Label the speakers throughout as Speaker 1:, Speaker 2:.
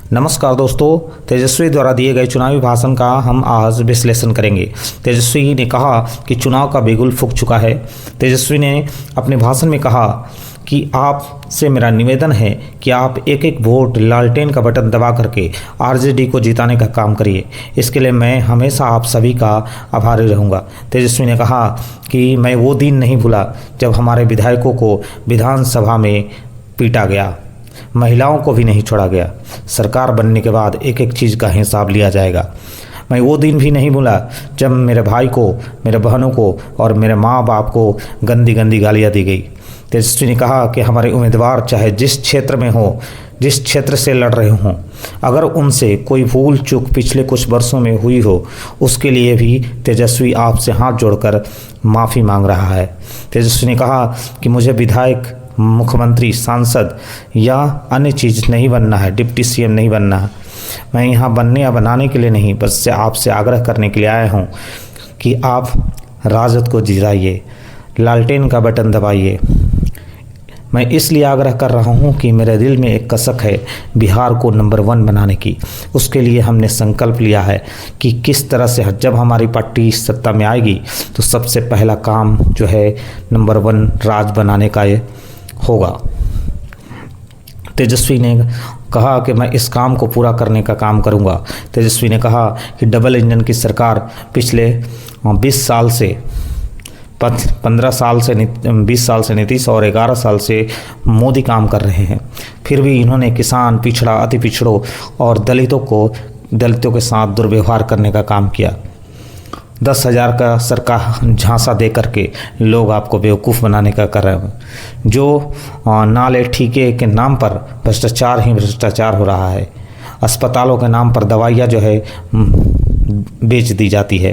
Speaker 1: नमस्कार दोस्तों, तेजस्वी द्वारा दिए गए चुनावी भाषण का हम आज विश्लेषण करेंगे। तेजस्वी ने कहा कि चुनाव का बिगुल फूंक चुका है। तेजस्वी ने अपने भाषण में कहा कि आपसे मेरा निवेदन है कि आप एक एक वोट लालटेन का बटन दबा करके आरजेडी को जिताने का काम करिए। इसके लिए मैं हमेशा आप सभी का आभारी रहूँगा। तेजस्वी ने कहा कि मैं वो दिन नहीं भूला जब हमारे विधायकों को विधानसभा में पीटा गया, महिलाओं को भी नहीं छोड़ा गया। सरकार बनने के बाद एक एक चीज़ का हिसाब लिया जाएगा। मैं वो दिन भी नहीं भूला जब मेरे भाई को, मेरे बहनों को और मेरे माँ बाप को गंदी गंदी गालियाँ दी गई। तेजस्वी ने कहा कि हमारे उम्मीदवार चाहे जिस क्षेत्र में हो, जिस क्षेत्र से लड़ रहे हों, अगर उनसे कोई भूल चूक पिछले कुछ वर्षों में हुई हो, उसके लिए भी तेजस्वी आपसे हाथ जोड़कर माफ़ी मांग रहा है। तेजस्वी ने कहा कि मुझे विधायक, मुख्यमंत्री, सांसद या अन्य चीज़ नहीं बनना है, डिप्टी सीएम नहीं बनना है। मैं यहाँ बनने या बनाने के लिए नहीं, बस से आपसे आग्रह करने के लिए आया हूँ कि आप राजद को जिताइए, लालटेन का बटन दबाइए। मैं इसलिए आग्रह कर रहा हूँ कि मेरे दिल में एक कसक है बिहार को नंबर 1 बनाने की। उसके लिए हमने संकल्प लिया है कि किस तरह से जब हमारी पार्टी सत्ता में आएगी तो सबसे पहला काम जो है नंबर 1 राज बनाने का ये होगा। तेजस्वी ने कहा कि मैं इस काम को पूरा करने का काम करूंगा। तेजस्वी ने कहा कि डबल इंजन की सरकार पिछले 20 साल से 15 साल से 20 साल से नीतीश और 11 साल से मोदी काम कर रहे हैं, फिर भी इन्होंने किसान, पिछड़ा, अति पिछड़ों और दलितों के साथ दुर्व्यवहार करने का काम किया। 10,000 का सरकार झांसा दे करके लोग आपको बेवकूफ़ बनाने का कर रहे हैं। जो नाले ठीके के नाम पर भ्रष्टाचार ही भ्रष्टाचार हो रहा है। अस्पतालों के नाम पर दवाइयाँ जो है बेच दी जाती है,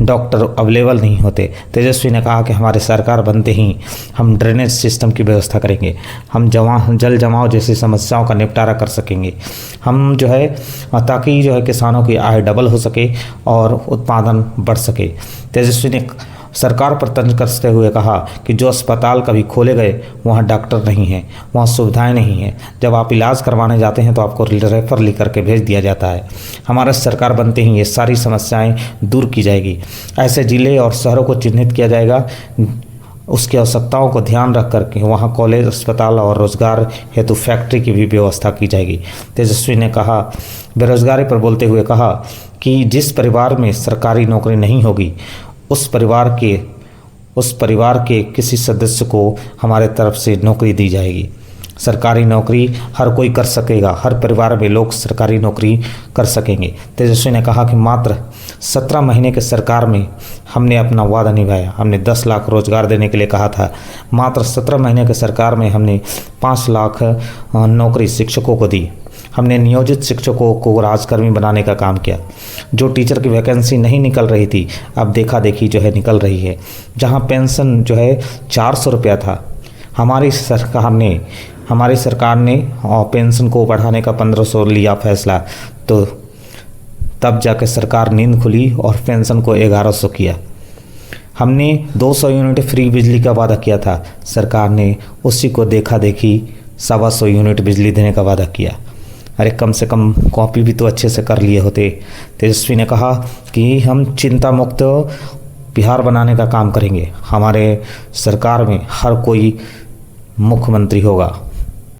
Speaker 1: डॉक्टर अवेलेबल नहीं होते। तेजस्वी ने कहा कि हमारे सरकार बनते ही हम ड्रेनेज सिस्टम की व्यवस्था करेंगे, हम जल जमाव जैसी समस्याओं का निपटारा कर सकेंगे, हम जो है ताकि जो है किसानों की आय डबल हो सके और उत्पादन बढ़ सके। तेजस्वी ने सरकार पर तंज कसते हुए कहा कि जो अस्पताल कभी खोले गए वहाँ डॉक्टर नहीं है, वहाँ सुविधाएं नहीं है। जब आप इलाज करवाने जाते हैं तो आपको रेफर लिख करके भेज दिया जाता है। हमारा सरकार बनते ही ये सारी समस्याएं दूर की जाएगी। ऐसे जिले और शहरों को चिन्हित किया जाएगा, उसकी आवश्यकताओं को ध्यान रख करके वहाँ कॉलेज, अस्पताल और रोजगार हेतु फैक्ट्री की भी व्यवस्था की जाएगी। तेजस्वी ने कहा, बेरोजगारी पर बोलते हुए कहा कि जिस परिवार में सरकारी नौकरी नहीं होगी उस परिवार के किसी सदस्य को हमारे तरफ से नौकरी दी जाएगी। सरकारी नौकरी हर कोई कर सकेगा, हर परिवार में लोग सरकारी नौकरी कर सकेंगे। तेजस्वी ने कहा कि मात्र 17 महीने के सरकार में हमने अपना वादा निभाया। हमने 10 लाख रोजगार देने के लिए कहा था। मात्र 17 महीने के सरकार में हमने 5 लाख नौकरी शिक्षकों को दी। हमने नियोजित शिक्षकों को राजकर्मी बनाने का काम किया। जो टीचर की वैकेंसी नहीं निकल रही थी, अब देखा देखी जो है निकल रही है। जहां पेंशन जो है 400 रुपया था, हमारी सरकार ने पेंशन को बढ़ाने का 1500 लिया फैसला, तो तब जाके सरकार नींद खुली और पेंशन को 1100 किया। हमने 200 यूनिट फ्री बिजली का वादा किया था, सरकार ने उसी को देखा देखी 125 यूनिट बिजली देने का वादा किया। अरे कम से कम कॉपी भी तो अच्छे से कर लिए होते। तेजस्वी ने कहा कि हम चिंता मुक्त बिहार बनाने का काम करेंगे। हमारे सरकार में हर कोई मुख्यमंत्री होगा।